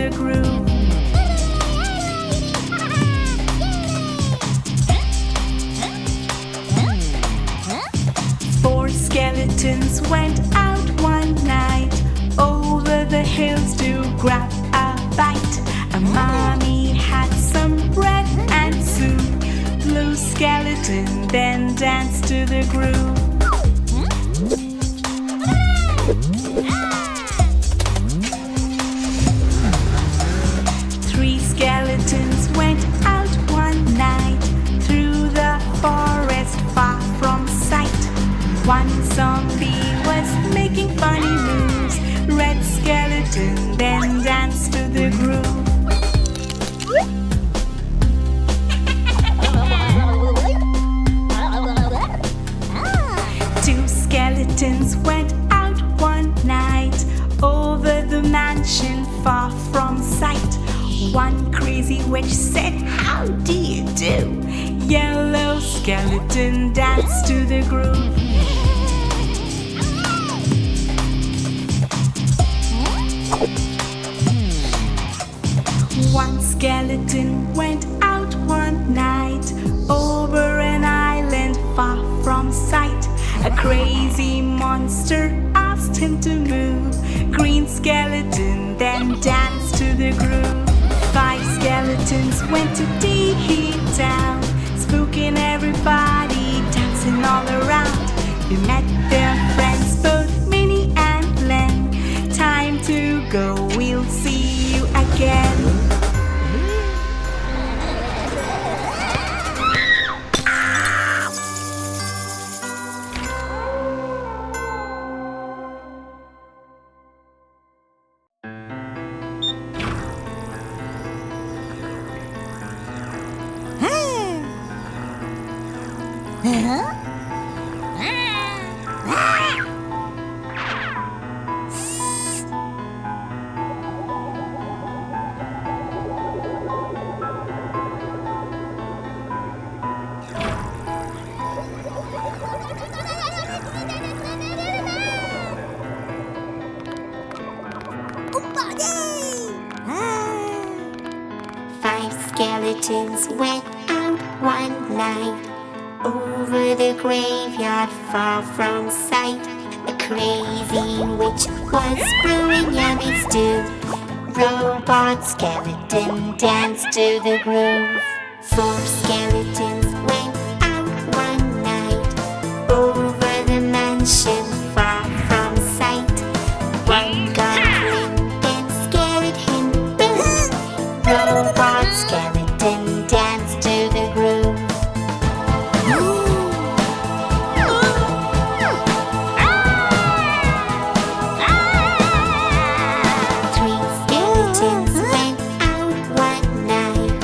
the groove. Four skeletons went out one night over the hills to grab a bite. A mommy had some bread and soup. Blue skeleton then danced to the groove. Three skeletons went out one night through the forest far from sight. One zombie was making funny moves. Red skeleton then danced to the groove. Two skeletons went out one night over the mansion far from sight. One crazy witch said, "How do you do?" Yellow skeleton danced to the groove. One skeleton went out one night over an island far from sight. A crazy monster asked him to move. Green skeleton then danced to the groove. Five skeletons went to TeeHee Town, spooking everybody, dancing all around. They met their friends, both Mini and Len. Time to go, we'll see you again. Five skeletons went out one night over the graveyard far from sight. A crazy witch was brewing yummy stew. Robot skeleton danced to the groove. Four skeletons went out one night over the mansion far from sight. One goblin then scared him, boom! Robot skeleton danced to the groove. Three skeletons went out one night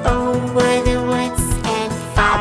over the woods and far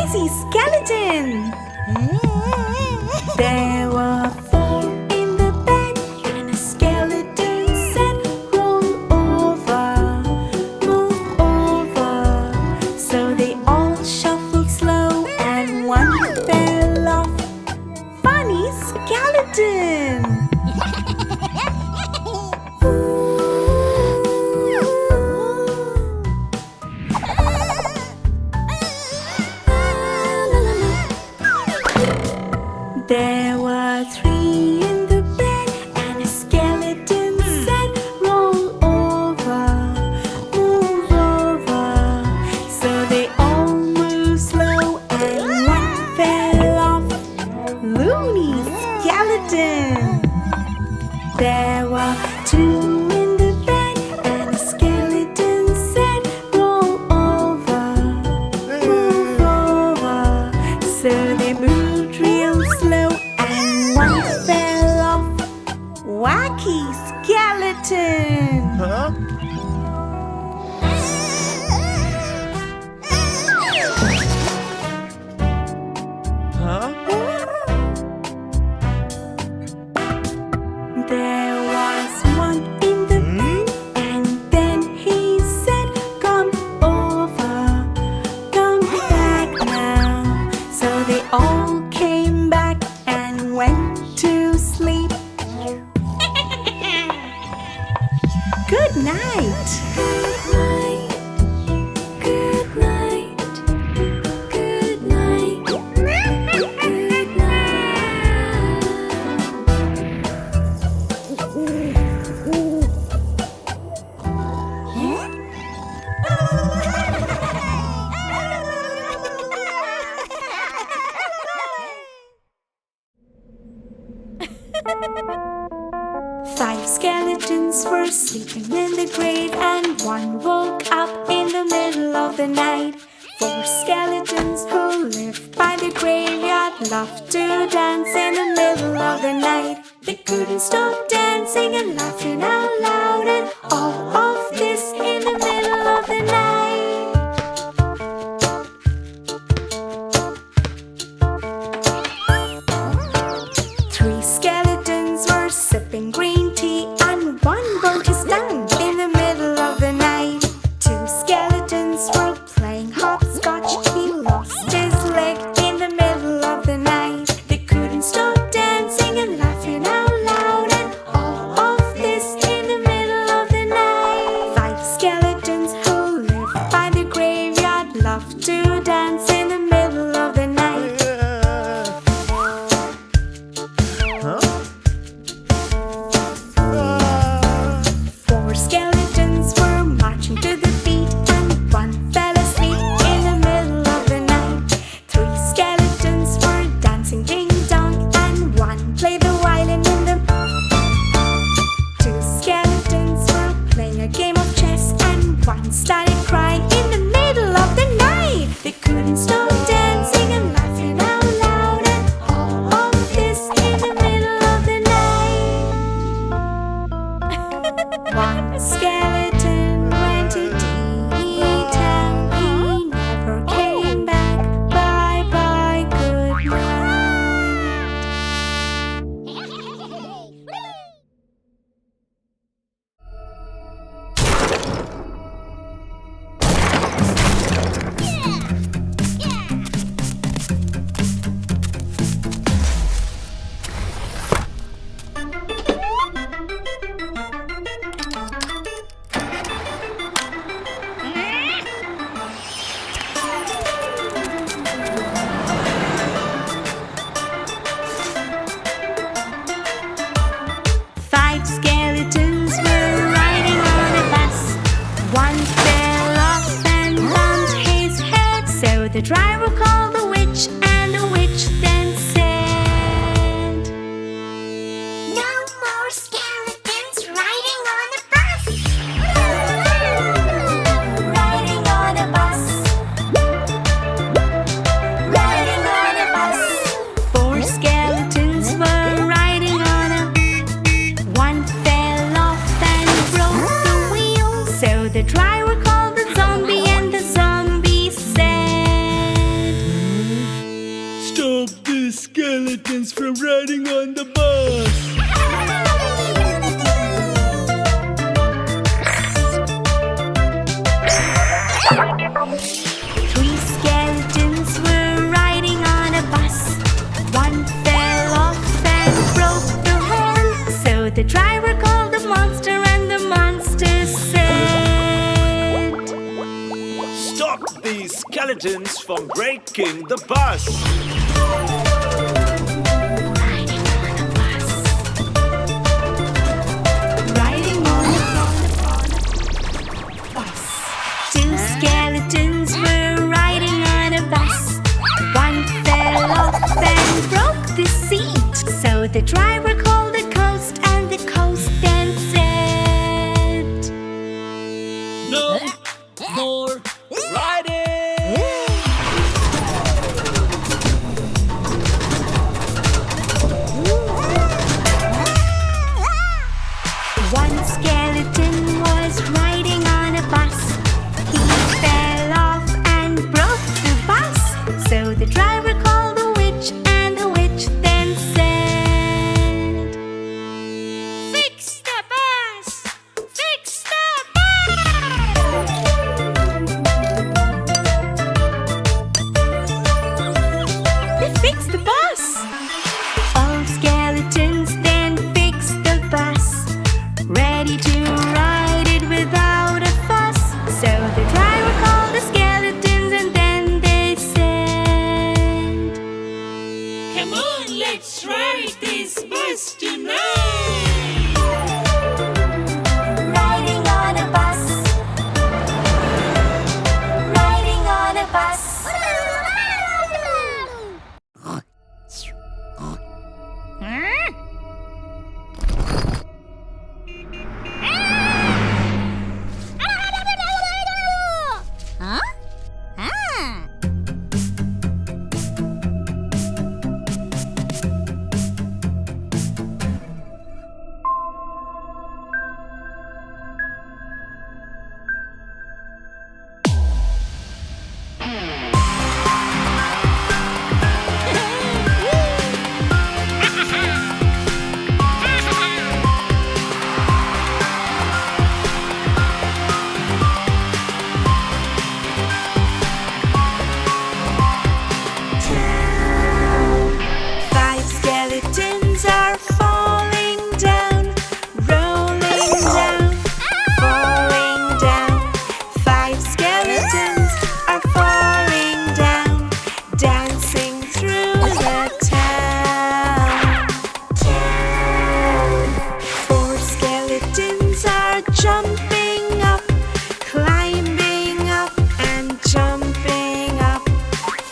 crazy skeleton. There were four in the bed, and a skeleton said, roll over, move over. So they all shuffled slow, and one fell off. Funny skeleton. There were three in the bed, and a skeleton said, roll over, move over. So they all moved slow, and one fell off. Loony skeleton. There were two in the bed, and a skeleton said, roll over, move over. So they moved real slow, and one fell off. Wacky skeleton. There was one in the bed, and then he said, come over, come back now. So they all came back and went to sleep. Good night. Good night. Good night. Good Five skeletons were sleeping in the grave, and one woke up in the middle of the night. Four skeletons who lived by the graveyard loved to dance in the middle of the night. They couldn't stop dancing and laughing out loud, and all of this in the middle of the night. Three skeletons were sipping green tea, and one burnt his tongue in the middle of the night. Two skeletons were playing hopscotch. He lost his leg in the middle of the night. They couldn't stop dancing and laughing out loud, and all of this in the middle of the night. Five skeletons who lived by the graveyard loved to dance in the middle of the night. Four skeletons were marching to the beat, and one fell asleep in the middle of the night. Three skeletons were dancing ding dong, and one played the violin in the. Two skeletons were playing a game of chess, and one started crying in the middle of the night. They couldn't stop dancing and laughing out loud, and all of this in the middle of the night. One skeleton went to TeeHee Town. He never came back. Bye bye, good night. Five skeletons were riding on a bus. One fell off and bumped his head, so the driver called the witch, and the witch then said, No more skeletons riding on a bus. Riding on a bus. Riding on a bus. Four skeletons were riding on a. One fell off and broke the wheel, so the driver called the zombie, and the zombie said, the driver called the monster, and the monster said, Stop these skeletons from breaking the bus. Riding on a bus. Two skeletons were riding on a bus. One fell off and broke the seat. So the driver called the coast, and the coast then said, No more riding. One skeleton was riding on a bus. He fell off and broke the bus. So the driver called the witch, and the witch then said, Fix the bus! Fix the bus! They fixed the bus! All skeletons then fixed the bus, ready to ride it without a fuss. So the driver called the skeletons, and then they said, Come on, let's ride this bus tonight! Riding on a bus. Riding on a bus. Five skeletons are falling down, rolling down, falling down. Five skeletons are falling down, dancing through the town. Four skeletons are jumping up, climbing up and jumping up.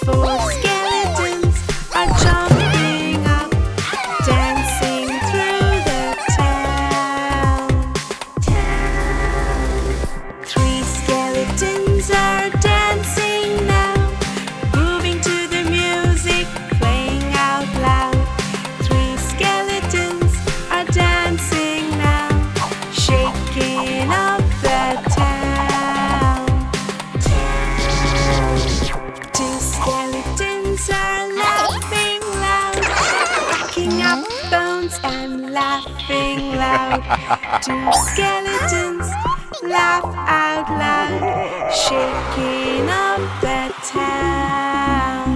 Four skeletons are jumping up, dancing through the town. Three skeletons are dancing now, moving to the music, playing out loud. Three skeletons are dancing now, shaking up the town. Two skeletons are laughing loud, rocking up bones and laughing loud. Two skeletons laugh out loud, shaking up the town.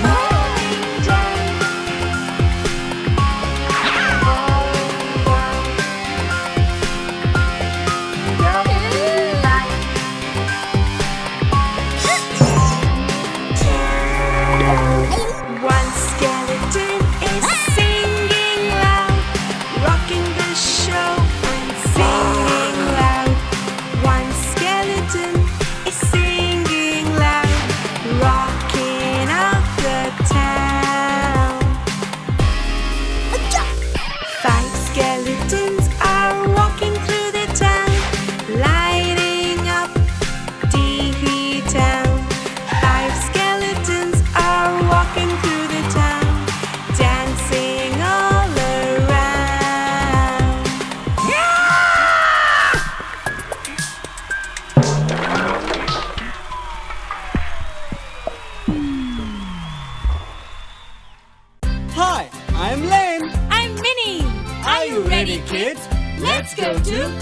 Falling down, One skeleton is singing loud, rocking the show and singing loud. One skeleton is singing loud, rocking up the town. Five skeletons are walking through the town, lighting up Teehee Town. Five skeletons are walking through the town, dancing all around. Hi, I'm Len. I'm Mini. Are you ready, kids? Let's go to